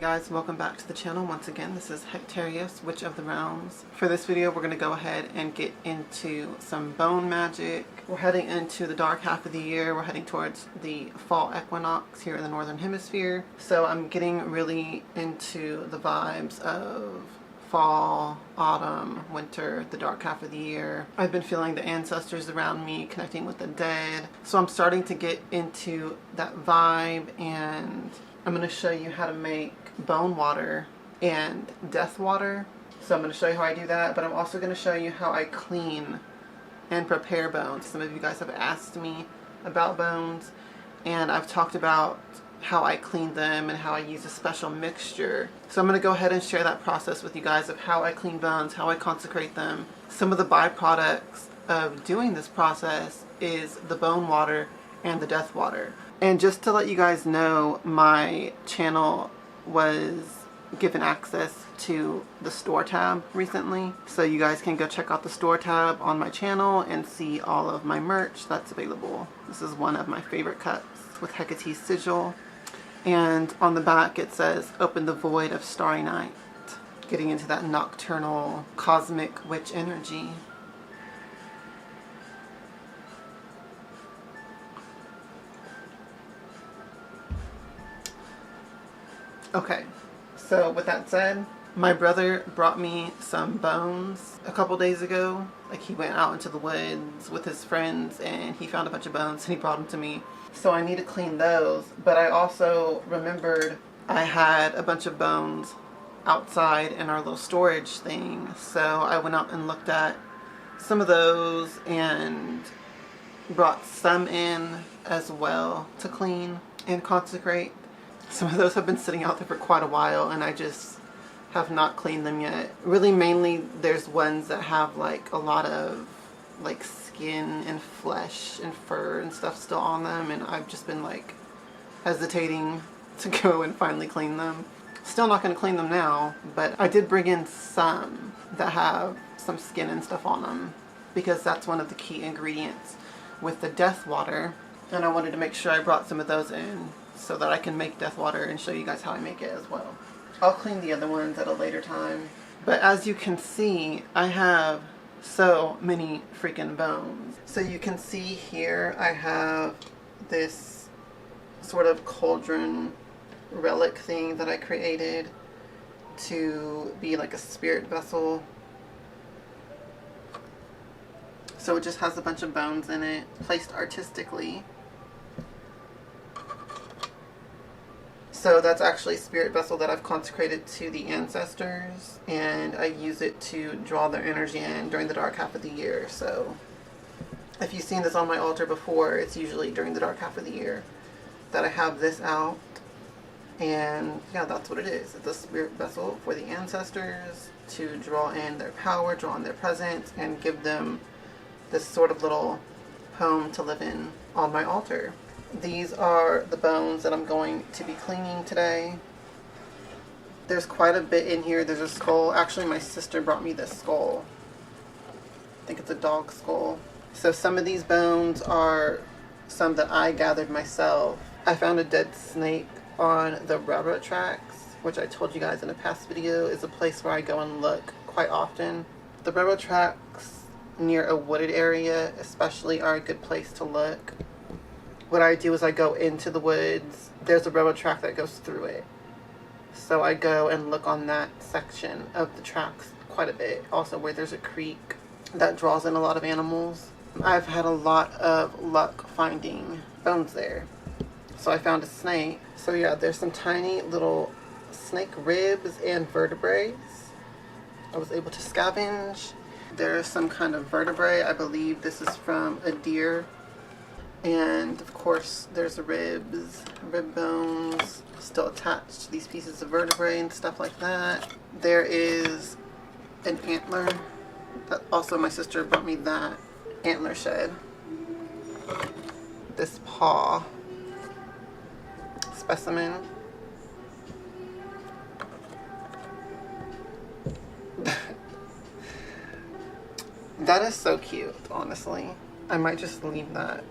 guys, welcome back to the channel. Once again, this is Hectarius, Witch of the Realms. For this video, we're going to go ahead and get into some bone magic. We're heading into the dark half of the year. We're heading towards the fall equinox here in the northern hemisphere. So I'm getting really into the vibes of fall, autumn, winter, the dark half of the year. I've been feeling the ancestors around me, connecting with the dead. So I'm starting to get into that vibe, and I'm going to show you how to make bone water and death water. So I'm going to show you how I do that, but I'm also going to show you how I clean and prepare bones. Some of you guys have asked me about bones, and I've talked about how I clean them and how I use a special mixture. So I'm going to go ahead and share that process with you guys of how I clean bones, how I consecrate them. Some of the byproducts of doing this process is the bone water and the death water. And just to let you guys know, my channel was given access to the store tab recently. So you guys can go check out the store tab on my channel and see all of my merch that's available. This is one of my favorite cups with Hecate's sigil. And on the back it says, "Open the void of starry night." Getting into that nocturnal cosmic witch energy. Okay, so with that said, my brother brought me some bones a couple days ago. Like, he went out into the woods with his friends and he found a bunch of bones and he brought them to me. So I need to clean those, but I also remembered I had a bunch of bones outside in our little storage thing. So I went out and looked at some of those and brought some in as well to clean and consecrate. Some of those have been sitting out there for quite a while and I just have not cleaned them yet. Really, mainly there's ones that have like a lot of like skin and flesh and fur and stuff still on them, and I've just been like hesitating to go and finally clean them. Still not going to clean them now, but I did bring in some that have some skin and stuff on them because that's one of the key ingredients with the death water, and I wanted to make sure I brought some of those in so that I can make death water and show you guys how I make it as well. I'll clean the other ones at a later time. But as you can see, I have so many freaking bones. So you can see here I have this sort of cauldron relic thing that I created to be like a spirit vessel. So it just has a bunch of bones in it, placed artistically. So that's actually a spirit vessel that I've consecrated to the ancestors, and I use it to draw their energy in during the dark half of the year. So if you've seen this on my altar before, it's usually during the dark half of the year that I have this out. And yeah, that's what it is. It's a spirit vessel for the ancestors to draw in their power, draw in their presence, and give them this sort of little home to live in on my altar. These are the bones that I'm going to be cleaning today. There's quite a bit in here. There's a skull. Actually, my sister brought me this skull. I think it's a dog skull. So some of these bones are some that I gathered myself. I found a dead snake on the railroad tracks, which I told you guys in a past video is a place where I go and look quite often. The railroad tracks near a wooded area especially are a good place to look. What I do is I go into the woods. There's a railroad track that goes through it. So I go and look on that section of the tracks quite a bit. Also where there's a creek that draws in a lot of animals. I've had a lot of luck finding bones there. So I found a snake. So yeah, there's some tiny little snake ribs and vertebrae I was able to scavenge. There's some kind of vertebrae. I believe this is from a deer. And of course there's the ribs, rib bones still attached to these pieces of vertebrae and stuff like that. There is an antler. That also, my sister brought me that antler shed. This paw specimen. That is so cute, honestly. I might just leave that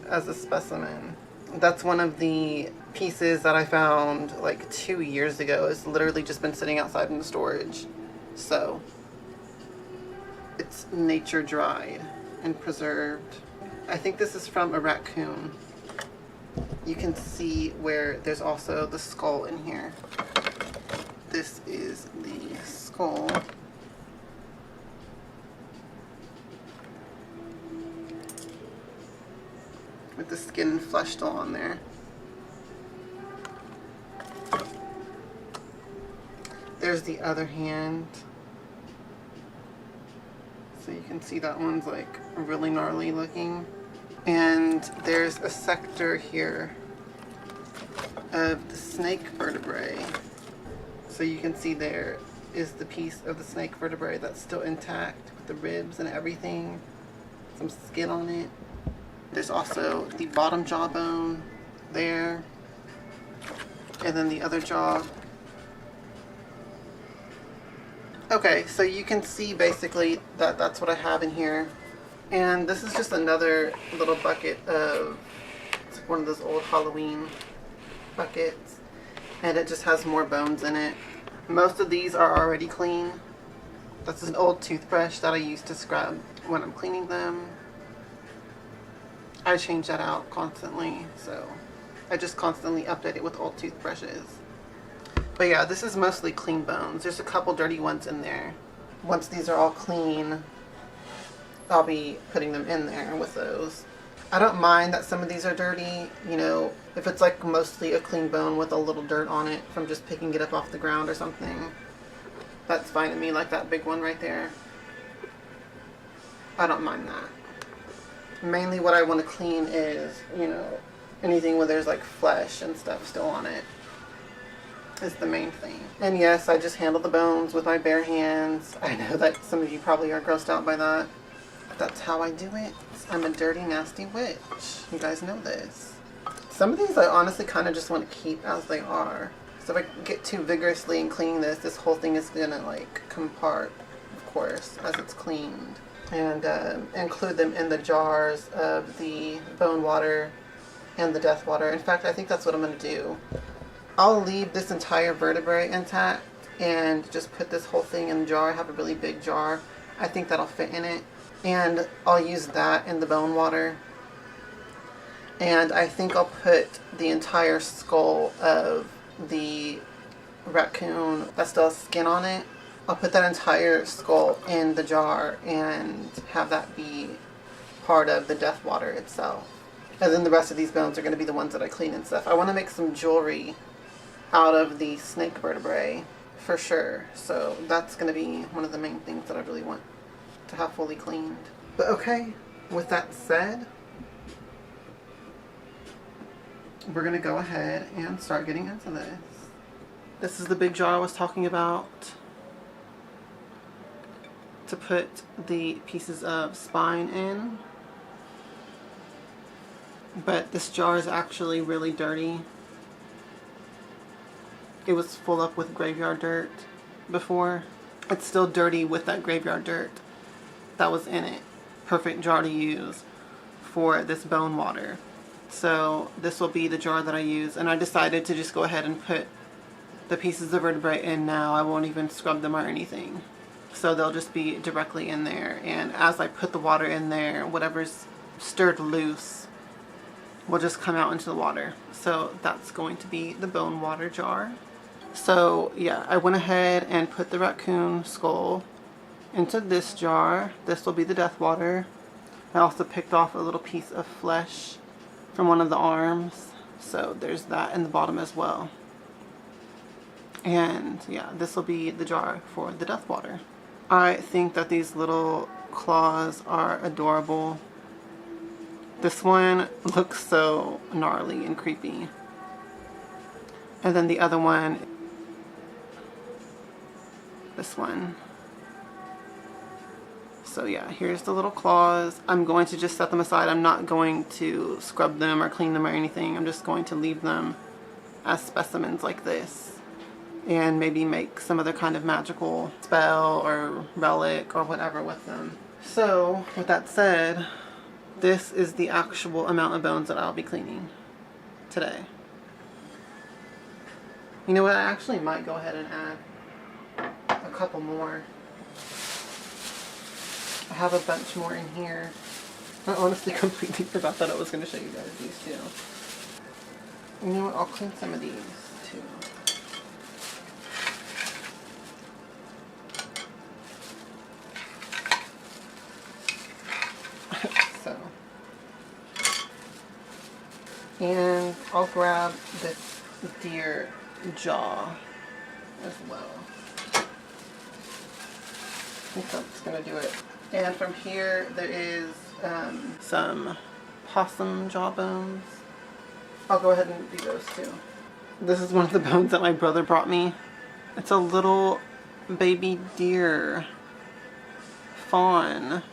as a specimen That's one of the pieces that I found like 2 years ago. It's literally just been sitting outside in the storage. So it's nature dried and preserved. I think this is from a raccoon. You can see where there's also the skull in here. This is the skull. With the skin and flesh still on there. There's the other hand. So you can see that one's like really gnarly looking. And there's a sector here of the snake vertebrae. So you can see there is the piece of the snake vertebrae that's still intact with the ribs and everything. Some skin on it. There's also the bottom jawbone there. And then the other jaw. Okay, so you can see basically that that's what I have in here. And this is just another little bucket of, it's one of those old Halloween buckets. And it just has more bones in it. Most of these are already clean. That's an old toothbrush that I use to scrub when I'm cleaning them. I change that out constantly, so I just constantly update it with old toothbrushes. But yeah, this is mostly clean bones. There's a couple dirty ones in there. Once these are all clean, I'll be putting them in there with those. I don't mind that some of these are dirty, you know, if it's like mostly a clean bone with a little dirt on it from just picking it up off the ground or something. That's fine to me, like that big one right there. I don't mind that. Mainly what I want to clean is, you know, anything where there's like flesh and stuff still on it is the main thing. And yes, I just handle the bones with my bare hands. I know that some of you probably are grossed out by that. But that's how I do it. I'm a dirty, nasty witch. You guys know this. Some of these I honestly kind of just want to keep as they are. So if I get too vigorously in cleaning this whole thing is going to like come apart, of course, as it's cleaned. And include them in the jars of the bone water and the death water. In fact, I think that's what I'm going to do. I'll leave this entire vertebrae intact and just put this whole thing in a jar. I have a really big jar. I think that'll fit in it. And I'll use that in the bone water. And I think I'll put the entire skull of the raccoon that still has skin on it. I'll put that entire skull in the jar and have that be part of the death water itself. And then the rest of these bones are going to be the ones that I clean and stuff. I want to make some jewelry out of the snake vertebrae for sure. So that's going to be one of the main things that I really want to have fully cleaned. But okay, with that said, we're going to go ahead and start getting into this. This is the big jar I was talking about to put the pieces of spine in. But this jar is actually really dirty. It was full up with graveyard dirt before. It's still dirty with that graveyard dirt that was in it. Perfect jar to use for this bone water. So this will be the jar that I use, and I decided to just go ahead and put the pieces of vertebrae in now. I won't even scrub them or anything. So they'll just be directly in there, and as I put the water in there, whatever's stirred loose will just come out into the water. So that's going to be the bone water jar. So yeah, I went ahead and put the raccoon skull into this jar. This will be the death water. I also picked off a little piece of flesh from one of the arms, so there's that in the bottom as well. And yeah, this will be the jar for the death water. I think that these little claws are adorable. This one looks so gnarly and creepy. And then the other one, this one. So yeah, here's the little claws. I'm going to just set them aside. I'm not going to scrub them or clean them or anything. I'm just going to leave them as specimens like this. And maybe make some other kind of magical spell or relic or whatever with them. So, with that said, this is the actual amount of bones that I'll be cleaning. today. You know what, I actually might go ahead and add a couple more. I have a bunch more in here. I honestly completely forgot that I was going to show you guys these too. You know what, I'll clean some of these too. So, and I'll grab this deer jaw as well. I think that's going to do it. And from here there is some possum jaw bones. I'll go ahead and do those too. This is one of the bones that my brother brought me. It's a little baby deer fawn.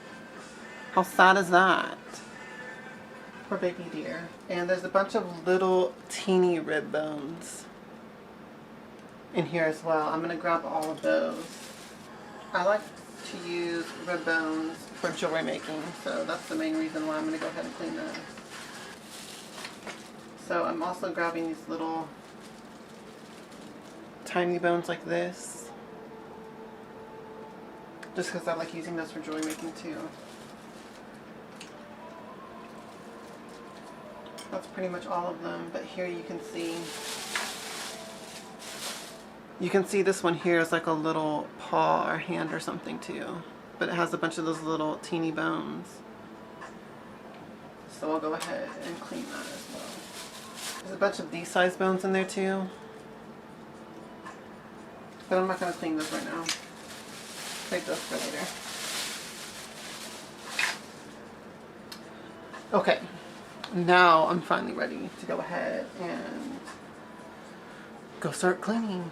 How sad is that? Poor baby deer. And there's a bunch of little teeny rib bones in here as well. I'm gonna grab all of those. I like to use rib bones for jewelry making, so that's the main reason why I'm gonna go ahead and clean those. So I'm also grabbing these little tiny bones like this, just because I like using those for jewelry making too. That's pretty much all of them, but here you can see this one here is like a little paw or hand or something too, but it has a bunch of those little teeny bones. So I'll go ahead and clean that as well. There's a bunch of these size bones in there too, but I'm not going to clean those right now. Save those for later. Okay, now I'm finally ready to go ahead and go start cleaning.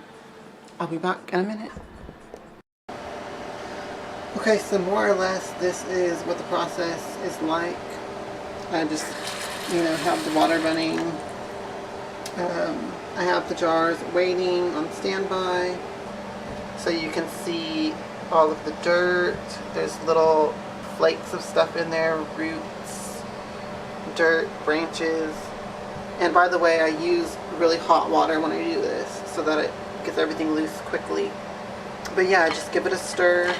I'll be back in a minute. Okay, so more or less this is what the process is like. I just, have the water running. I have the jars waiting on standby, so you can see all of the dirt. There's little flakes of stuff in there, roots, dirt, branches. And by the way, I use really hot water when I do this so that it gets everything loose quickly. But yeah, just give it a stir.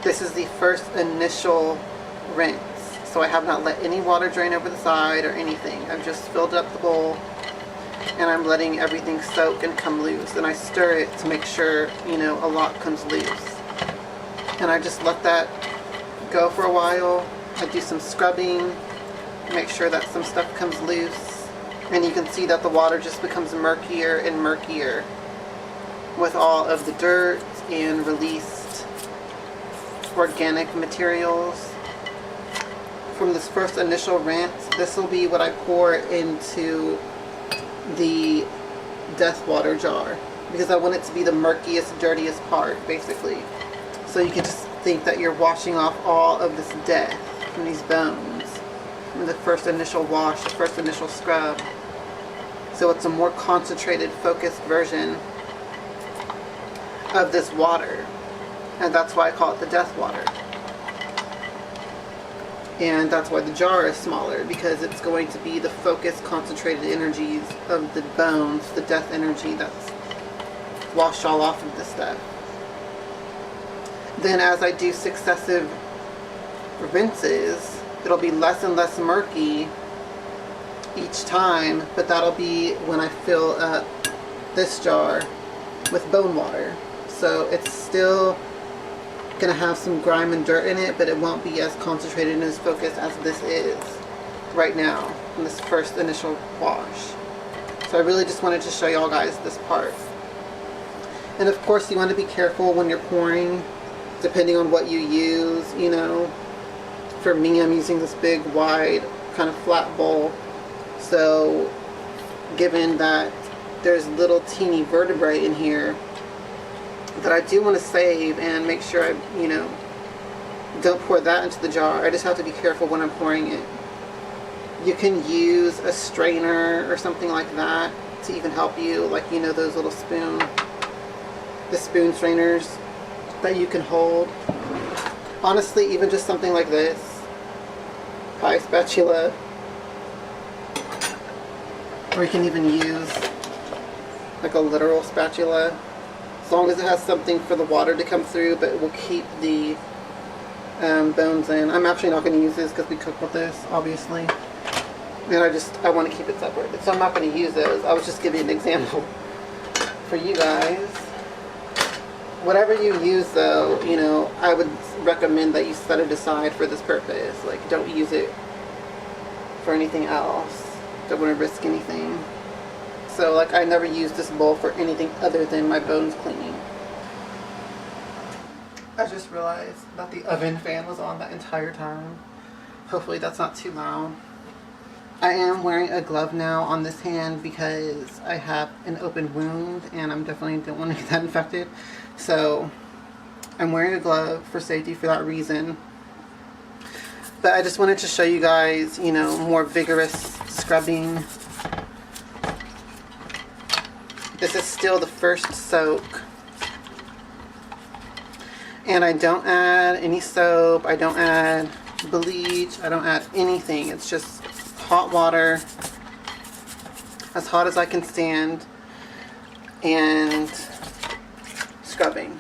This is the first initial rinse, so I have not let any water drain over the side or anything. I've just filled up the bowl and I'm letting everything soak and come loose, and I stir it to make sure a lot comes loose, and I just let that go for a while. I do some scrubbing, make sure that some stuff comes loose, and you can see that the water just becomes murkier and murkier with all of the dirt and released organic materials. From this first initial rinse, this will be what I pour into the death water jar, because I want it to be the murkiest, dirtiest part, basically. So you can just think that you're washing off all of this death from these bones, from the first initial wash, the first initial scrub. So it's a more concentrated, focused version of this water, and that's why I call it the death water. And that's why the jar is smaller, because it's going to be the focused, concentrated energies of the bones, the death energy that's washed all off of this stuff. Then as I do successive rinses, it'll be less and less murky each time, but that'll be when I fill up this jar with bone water. So it's still going to have some grime and dirt in it, but it won't be as concentrated and as focused as this is right now in this first initial wash. So I really just wanted to show y'all guys this part. And of course you want to be careful when you're pouring, depending on what you use. For me, I'm using this big wide kind of flat bowl, so given that there's little teeny vertebrae in here that I do want to save and make sure I, don't pour that into the jar. I just have to be careful when I'm pouring it. You can use a strainer or something like that to even help you, like, those little the spoon strainers that you can hold. Honestly, even just something like this, pie spatula, Or you can even use like a literal spatula, as long as it has something for the water to come through, but it will keep the bones in. I'm actually not going to use this because we cook with this, obviously. And I want to keep it separated, so I'm not going to use those. I was just giving an example for you guys. Whatever you use, though, you know, I would recommend that you set it aside for this purpose. Like, don't use it for anything else. Don't want to risk anything. So, like, I never use this bowl for anything other than my bones cleaning. I just realized that the oven fan was on that entire time. Hopefully that's not too loud. I am wearing a glove now on this hand because I have an open wound and I'm definitely don't want to get that infected. So I'm wearing a glove for safety for that reason. But I just wanted to show you guys, you know, more vigorous scrubbing. This is still the first soak. And I don't add any soap. I don't add bleach. I don't add anything. It's just hot water, as hot as I can stand, and scrubbing.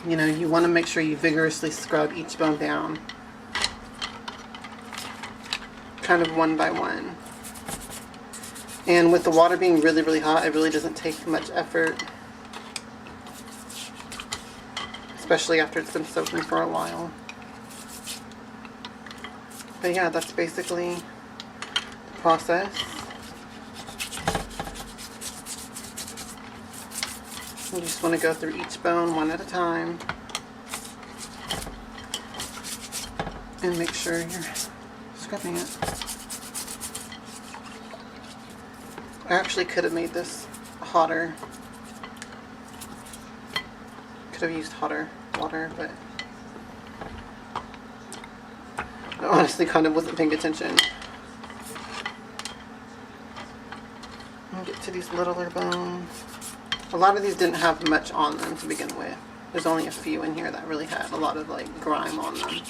You know, you want to make sure you vigorously scrub each bone down, kind of one by one. And with the water being really, really hot, it really doesn't take much effort, especially after it's been soaking for a while. But yeah, that's basically the process. You just want to go through each bone one at a time and make sure you're scrubbing it. I actually could have made this hotter. Could have used hotter water, but I honestly kind of wasn't paying attention. I'll get to these littler bones. A lot of these didn't have much on them to begin with. There's only a few in here that really had a lot of like grime on them.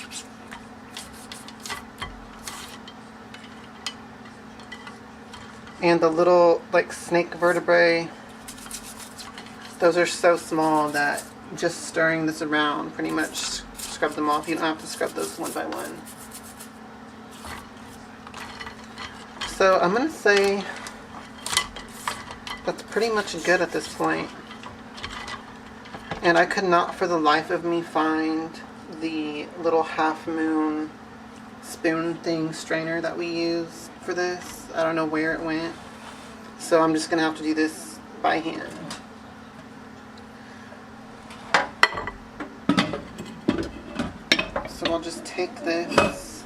And the little like snake vertebrae, those are so small that just stirring this around pretty much scrub them off. You don't have to scrub those one by one. So I'm going to say that's pretty much good at this point. And I could not for the life of me find the little half moon spoon thing strainer that we use for this. I don't know where it went. So I'm just going to have to do this by hand. So I'll just take this,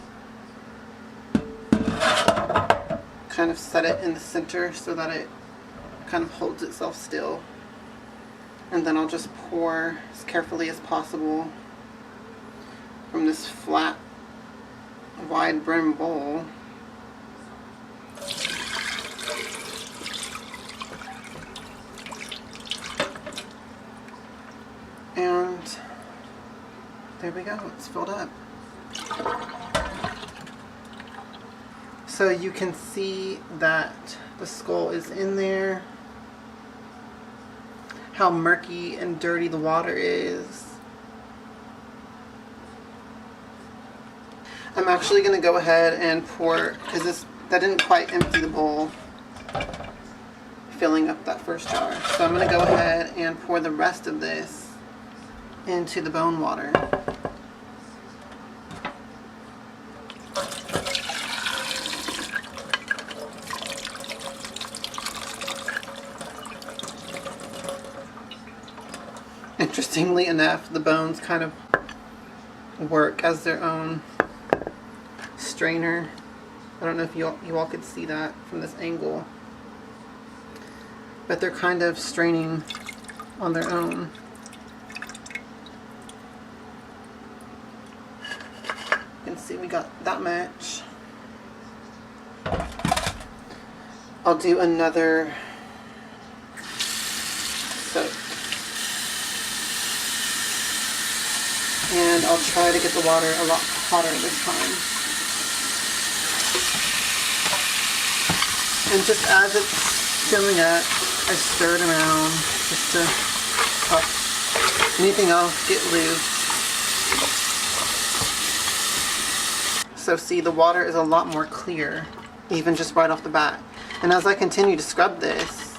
kind of set it in the center so that it kind of holds itself still, and then I'll just pour as carefully as possible from this flat wide brim bowl. And there we go, it's filled up. So you can see that the skull is in there, how murky and dirty the water is. I'm actually going to go ahead and pour, because that didn't quite empty the bowl, filling up that first jar. So I'm going to go ahead and pour the rest of this into the bone water. Interestingly enough, the bones kind of work as their own strainer. I don't know if you all could see that from this angle, but they're kind of straining on their own. You can see we got that much. I'll do another soak. And I'll try to get the water a lot hotter this time. And just as it's filling up, I stir it around just to help anything else get loose. So see, the water is a lot more clear, even just right off the bat. And as I continue to scrub this,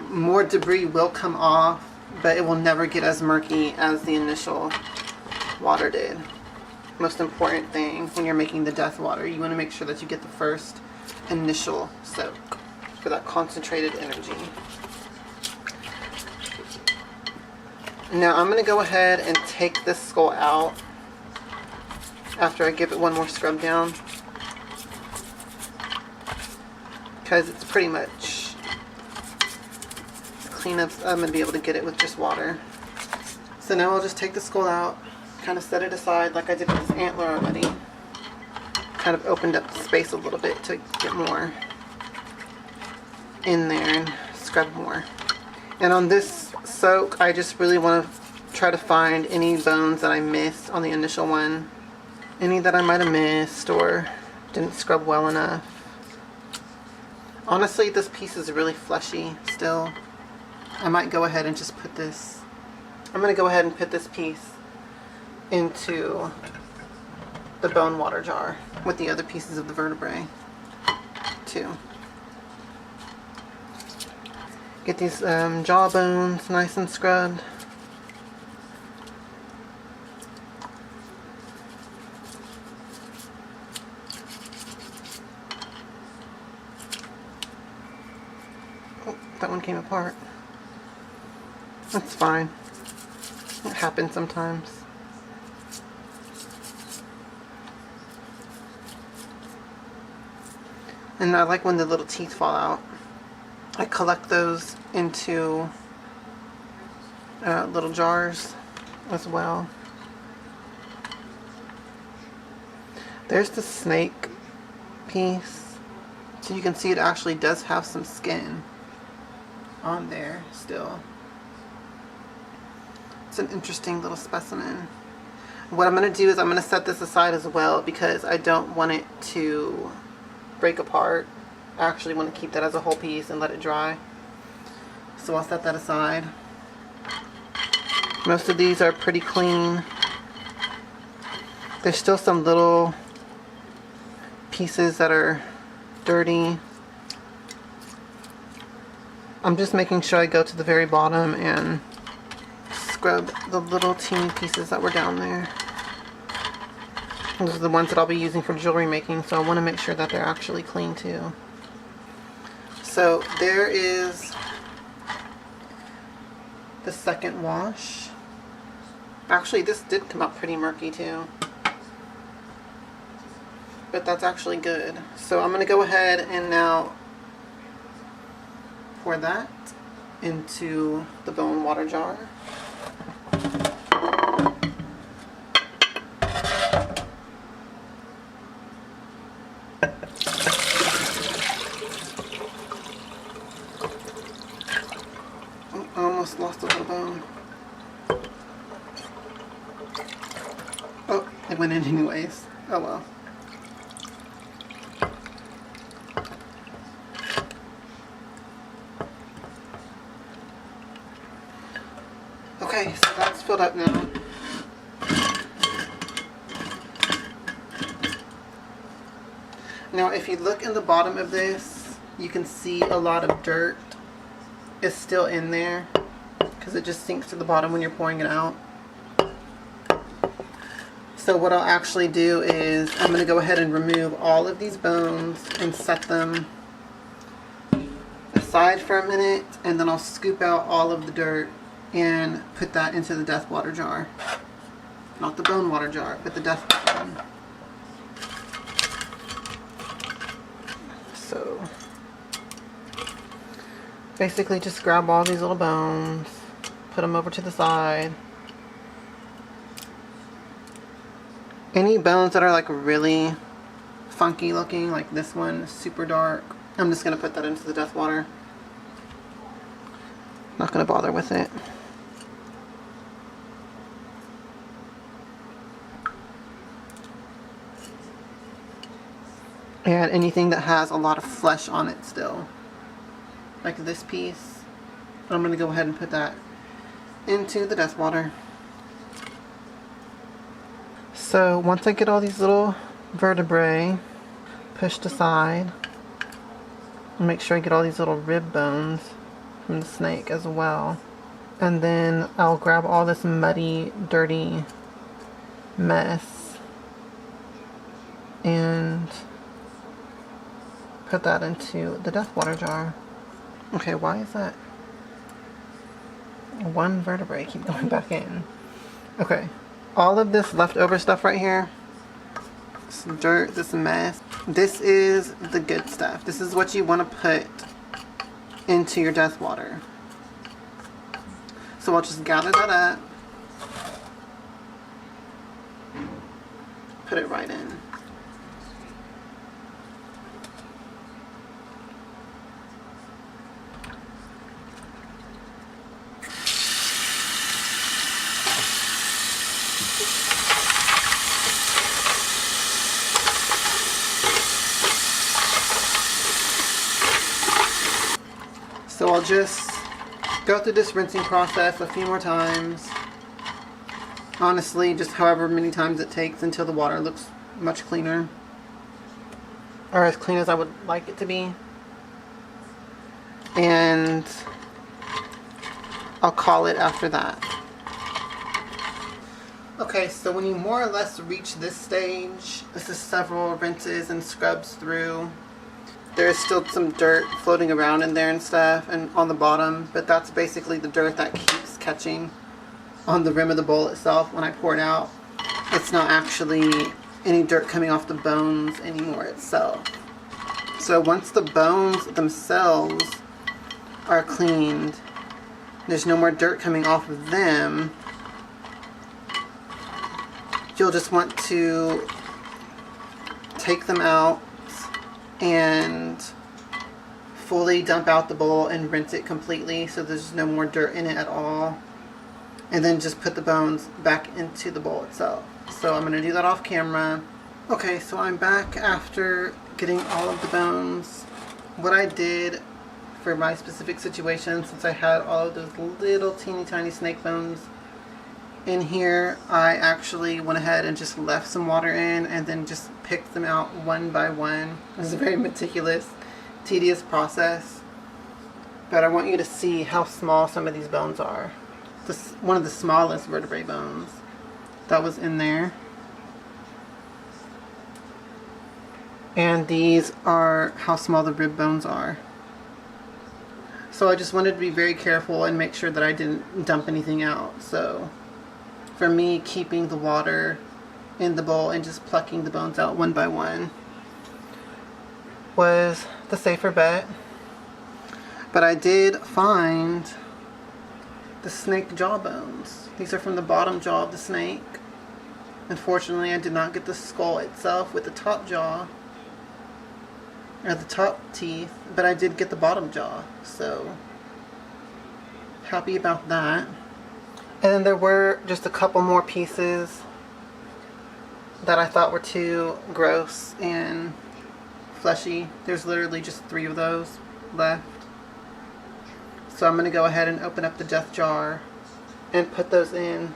more debris will come off, but it will never get as murky as the initial water did. Most important thing when you're making the death water, you want to make sure that you get the first initial soak for that concentrated energy. Now I'm going to go ahead and take this skull out after I give it one more scrub down, because it's pretty much cleanup. I'm going to be able to get it with just water. So now I'll just take the skull out, kind of set it aside like I did with this antler already. Kind of opened up the space a little bit to get more in there and scrub more. And on this soak, I just really want to try to find any bones that I missed on the initial one. Any that I might have missed or didn't scrub well enough. Honestly, this piece is really fleshy still. I might go ahead and just put this, I'm going to go ahead and put this piece into the bone water jar with the other pieces of the vertebrae too. Get these jaw bones nice and scrubbed. Oh, that one came apart. That's fine. It happens sometimes. And I like when the little teeth fall out. I collect those into little jars as well. There's the snake piece. So you can see it actually does have some skin on there still. It's an interesting little specimen. What I'm going to do is I'm going to set this aside as well because I don't want it to break apart. I actually want to keep that as a whole piece and let it dry. So I'll set that aside. Most of these are pretty clean. There's still some little pieces that are dirty. I'm just making sure I go to the very bottom and scrub the little teeny pieces that were down there. Those are the ones that I'll be using for jewelry making, so I want to make sure that they're actually clean too. So there is the second wash. Actually, this did come out pretty murky too, but that's actually good. So I'm going to go ahead and now pour that into the bone water jar. I almost lost a little bone. Oh, it went in anyways. Oh well. Okay, so that's filled up now. Now if you look in the bottom of this, you can see a lot of dirt is still in there because it just sinks to the bottom when you're pouring it out. So what I'll actually do is I'm going to go ahead and remove all of these bones and set them aside for a minute, and then I'll scoop out all of the dirt and put that into the death water jar. Not the bone water jar, but the death one. So basically just grab all these little bones, put them over to the side. Any bones that are like really funky looking, like this one, super dark, I'm just going to put that into the death water. Not going to bother with it. and anything that has a lot of flesh on it still. Like this piece. I'm going to go ahead and put that into the death water. So once I get all these little vertebrae pushed aside, I'll make sure I get all these little rib bones from the snake as well. And then I'll grab all this muddy, dirty mess and put that into the death water jar. Okay, why is that one vertebrae keep going back in? Okay, all of this leftover stuff right here, this dirt, this mess, this is the good stuff. This is what you want to put into your death water. So I'll just gather that up, put it right in. So I'll just go through this rinsing process a few more times. Honestly, just however many times it takes until the water looks much cleaner. Or as clean as I would like it to be. And I'll call it after that. Okay, so when you more or less reach this stage, this is several rinses and scrubs through. There's still some dirt floating around in there and stuff, and on the bottom, but that's basically the dirt that keeps catching on the rim of the bowl itself when I pour it out. It's not actually any dirt coming off the bones anymore itself. So once the bones themselves are cleaned, there's no more dirt coming off of them, you'll just want to take them out and fully dump out the bowl and rinse it completely so there's no more dirt in it at all, and then just put the bones back into the bowl itself. So I'm going to do that off camera. Okay, so I'm back after getting all of the bones. What I did for my specific situation, since I had all of those little teeny tiny snake bones in here, I actually went ahead and just left some water in and then just picked them out one by one. It was a very meticulous, tedious process, but I want you to see how small some of these bones are. This one of the smallest vertebrae bones that was in there. And these are how small the rib bones are. So I just wanted to be very careful and make sure that I didn't dump anything out. So for me, keeping the water in the bowl and just plucking the bones out one by one was the safer bet. But I did find the snake jaw bones. These are from the bottom jaw of the snake. Unfortunately, I did not get the skull itself with the top jaw or the top teeth, but I did get the bottom jaw, so happy about that. And then there were just a couple more pieces that I thought were too gross and fleshy. There's literally just 3 of those left. So I'm going to go ahead and open up the death jar and put those in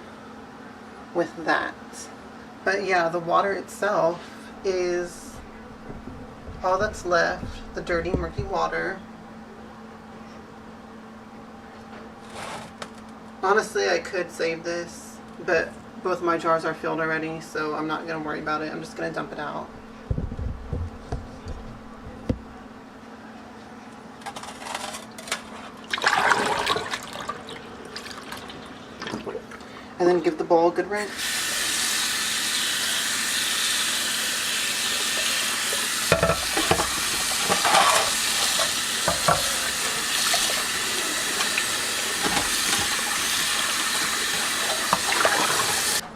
with that. But yeah, the water itself is all that's left, the dirty, murky water. Honestly, I could save this, but both my jars are filled already, so I'm not going to worry about it. I'm just going to dump it out. And then give the bowl a good rinse.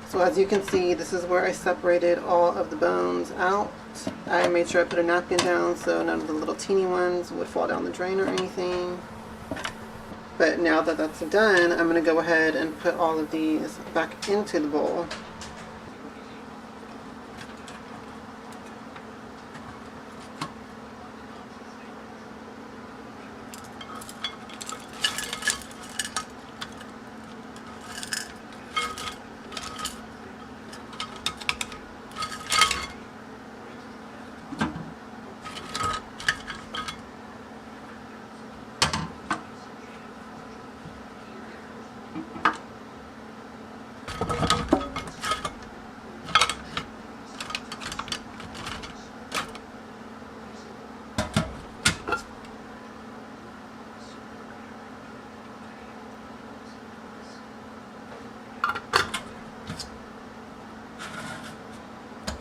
So as you can see, this is where I separated all of the bones out. I made sure I put a napkin down so none of the little teeny ones would fall down the drain or anything. But now that that's done, I'm going to go ahead and put all of these back into the bowl.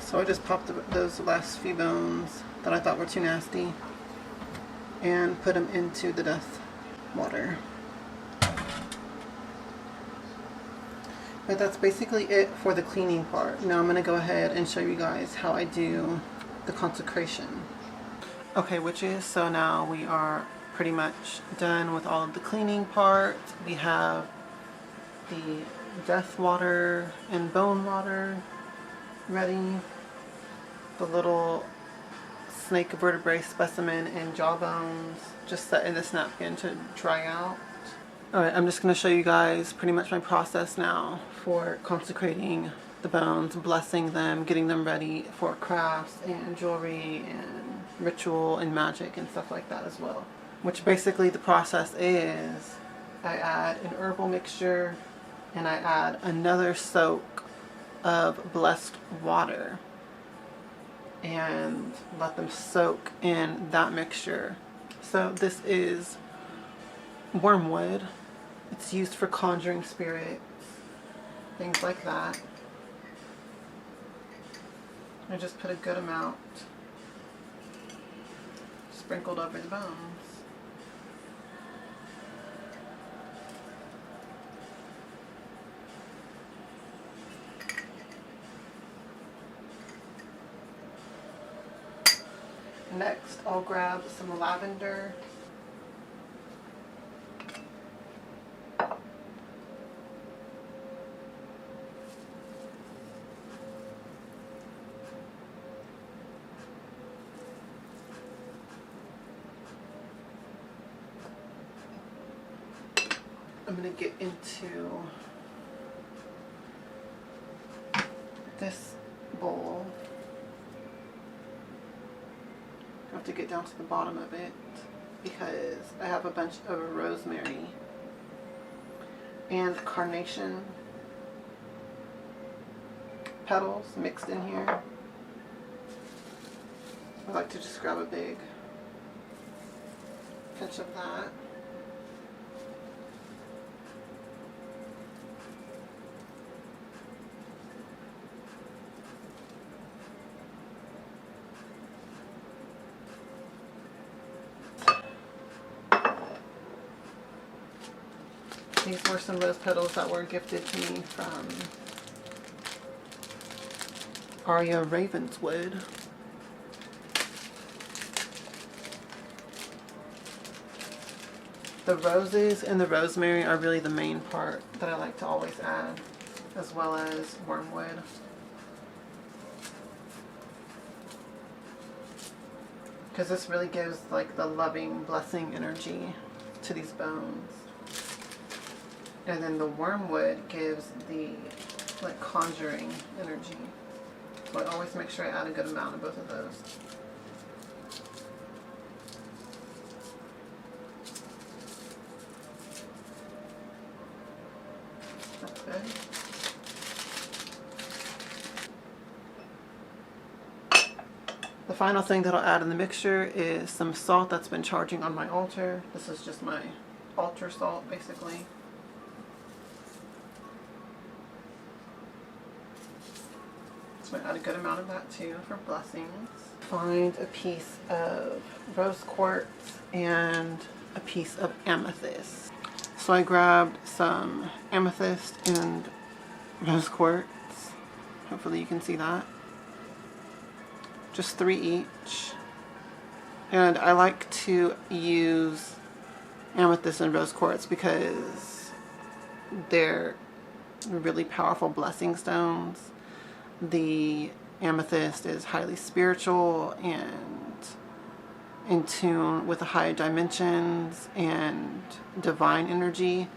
So I just popped those last few bones that I thought were too nasty and put them into the death water. But that's basically it for the cleaning part. Now I'm going to go ahead and show you guys how I do the consecration. Okay, witches, so now we are pretty much done with all of the cleaning part. We have the death water and bone water ready. The little snake vertebrae specimen and jawbones just set in this napkin to dry out. Alright, I'm just going to show you guys pretty much my process now for consecrating the bones, blessing them, getting them ready for crafts and jewelry and ritual and magic and stuff like that as well. Which basically the process is, I add an herbal mixture and I add another soak of blessed water and let them soak in that mixture. So this is wormwood. It's used for conjuring spirits, things like that. I just put a good amount sprinkled over the bones. Next, I'll grab some lavender. I'm going to get into this bowl. I have to get down to the bottom of it because I have a bunch of rosemary and carnation petals mixed in here. I like to just grab a big pinch of that. These were some rose petals that were gifted to me from Aria Ravenswood. The roses and the rosemary are really the main part that I like to always add, as well as wormwood. Because this really gives like the loving, blessing energy to these bones. And then the wormwood gives the like conjuring energy. So I always make sure I add a good amount of both of those. That's good. The final thing that I'll add in the mixture is some salt that's been charging on my altar. This is just my altar salt, basically. So I add a good amount of that too for blessings. Find a piece of rose quartz and a piece of amethyst. So I grabbed some amethyst and rose quartz. Hopefully you can see that. Just 3 each. And I like to use amethyst and rose quartz because they're really powerful blessing stones. The amethyst is highly spiritual and in tune with the higher dimensions and divine energy,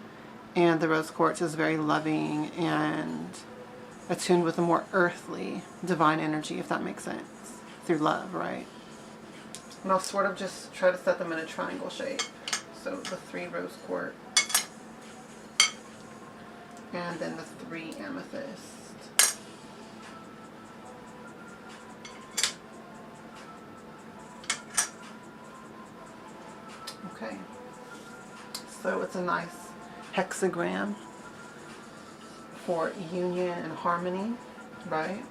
and the rose quartz is very loving and attuned with a more earthly divine energy, if that makes sense, through love, right? And I'll sort of just try to set them in a triangle shape. So the 3 rose quartz and then the 3 amethyst. Okay, so it's a nice hexagram for union and harmony, right?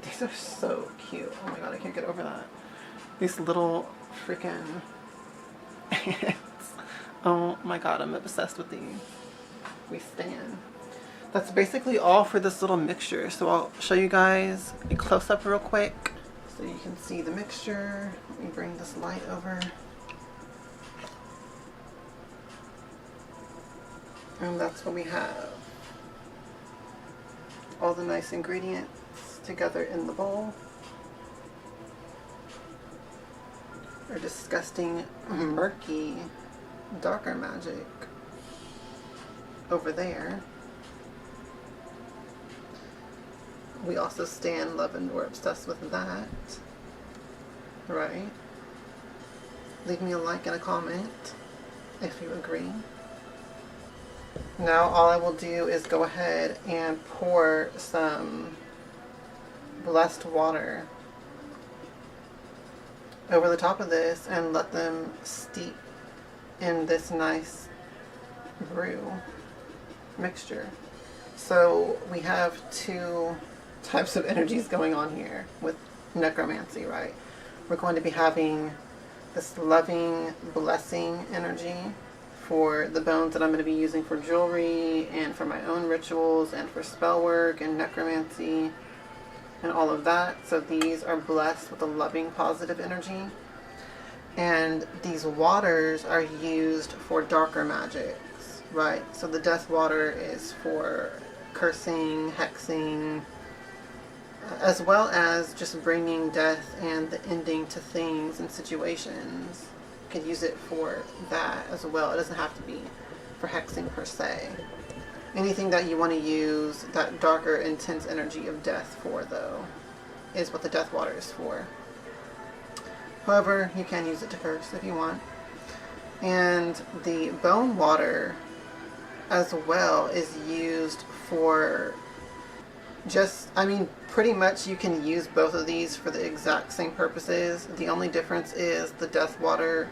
These are so cute. Oh my god, I can't get over that. These little freaking ants. Oh my god, I'm obsessed with these. We stand. That's basically all for this little mixture. So I'll show you guys a close-up real quick so you can see the mixture. Let me bring this light over. And that's what we have. All the nice ingredients together in the bowl. Our disgusting, murky, darker magic over there. We also stand, love, and we're obsessed with that. Right? Leave me a like and a comment if you agree. Now all I will do is go ahead and pour some blessed water over the top of this and let them steep in this nice brew mixture. So we have 2 types of energies going on here with necromancy, right? We're going to be having this loving, blessing energy for the bones that I'm going to be using for jewelry and for my own rituals and for spell work and necromancy and all of that. So these are blessed with a loving, positive energy. And these waters are used for darker magics, right? So the death water is for cursing, hexing, as well as just bringing death and the ending to things and situations. You can use it for that as well. It doesn't have to be for hexing per se. Anything that you want to use that darker, intense energy of death for, though, is what the death water is for. However, you can use it to curse if you want. And the bone water as well is used for just, I mean, pretty much you can use both of these for the exact same purposes. The only difference is the death water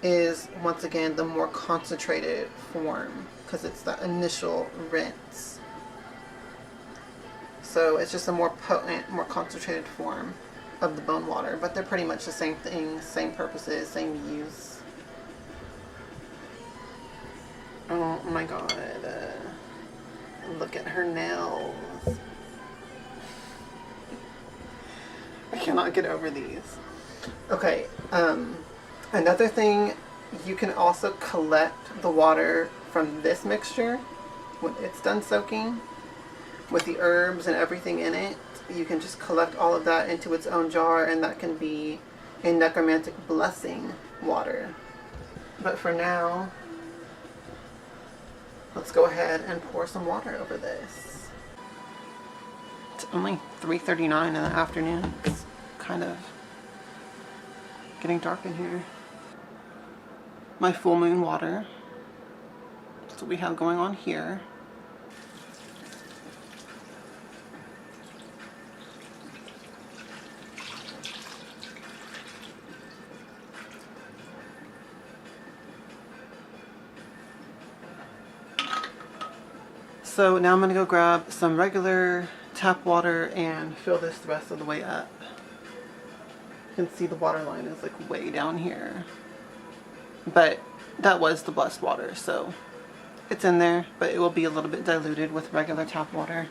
is, once again, the more concentrated form, because it's that initial rinse. So it's just a more potent, more concentrated form of the bone water, but they're pretty much the same thing, same purposes, same use. Oh my god, look at her nails. I cannot get over these. Okay, another thing, you can also collect the water from this mixture when it's done soaking with the herbs and everything in it. You can just collect all of that into its own jar, and that can be a necromantic blessing water. But for now, let's go ahead and pour some water over this. It's only 3:39 in the afternoon. It's kind of getting dark in here. My full moon water. That's what we have going on here. So now I'm going to go grab some regular tap water and fill this the rest of the way up. You can see the water line is like way down here. But that was the blessed water, so it's in there, but it will be a little bit diluted with regular tap water.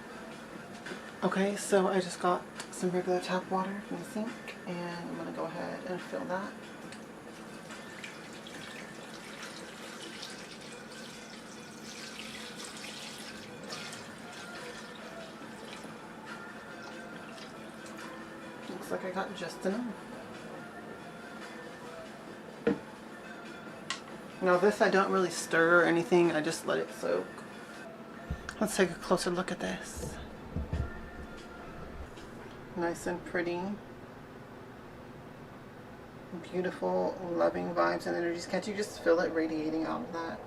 Okay, so I just got some regular tap water from the sink, and I'm going to go ahead and fill that. Looks like I got just enough. Now this I don't really stir or anything, I just let it soak. Let's take a closer look at this. Nice and pretty. Beautiful, loving vibes and energies. Can't you just feel it radiating out of that?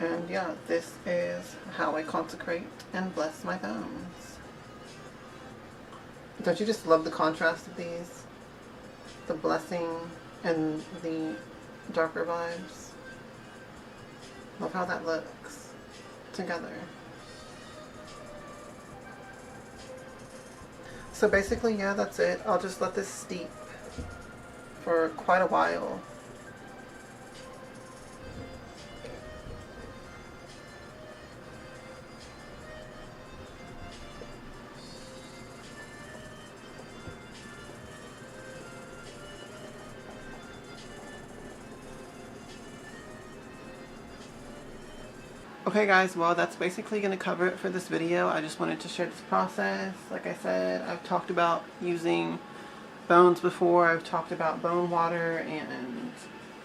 And yeah, this is how I consecrate and bless my bones. Don't you just love the contrast of these? The blessing and the darker vibes. Love how that looks together. So basically, yeah, that's it. I'll just let this steep for quite a while. Okay guys, well that's basically going to cover it for this video. I just wanted to share this process. Like I said, I've talked about using bones before. I've talked about bone water and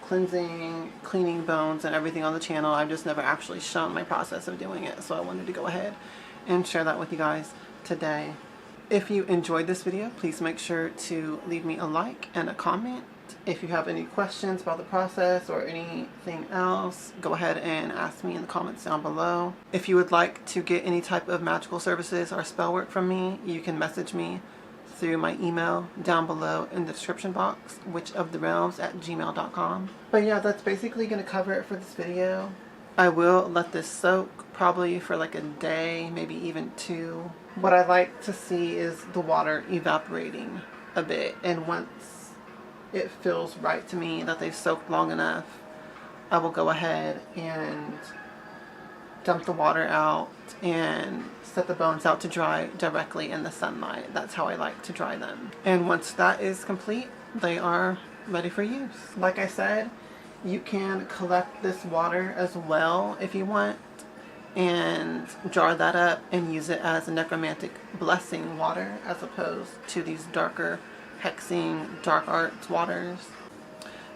cleansing, cleaning bones and everything on the channel. I've just never actually shown my process of doing it. So I wanted to go ahead and share that with you guys today. If you enjoyed this video, please make sure to leave me a like and a comment. If you have any questions about the process or anything else, go ahead and ask me in the comments down below. If you would like to get any type of magical services or spell work from me, you can message me through my email down below in the description box, witchoftherealms@gmail.com. But yeah, that's basically going to cover it for this video. I will let this soak probably for like a day, maybe even 2. What I like to see is the water evaporating a bit, and once it feels right to me that they've soaked long enough, I will go ahead and dump the water out and set the bones out to dry directly in the sunlight. That's how I like to dry them. And once that is complete, they are ready for use. Like I said, you can collect this water as well if you want and jar that up and use it as a necromantic blessing water as opposed to these darker hexing dark arts waters.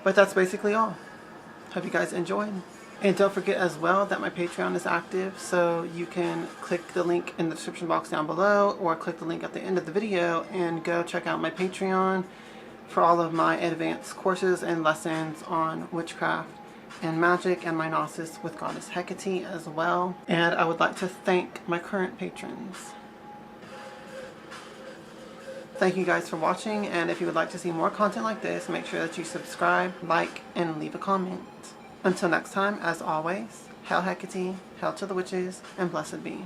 But that's basically all. Hope you guys enjoyed. And don't forget as well that my Patreon is active, so you can click the link in the description box down below or click the link at the end of the video and go check out my Patreon for all of my advanced courses and lessons on witchcraft and magic and my gnosis with Goddess Hecate as well. And I would like to thank my current patrons. Thank you guys for watching, and if you would like to see more content like this, make sure that you subscribe, like, and leave a comment. Until next time, as always, hail Hecate, hail to the witches, and blessed be.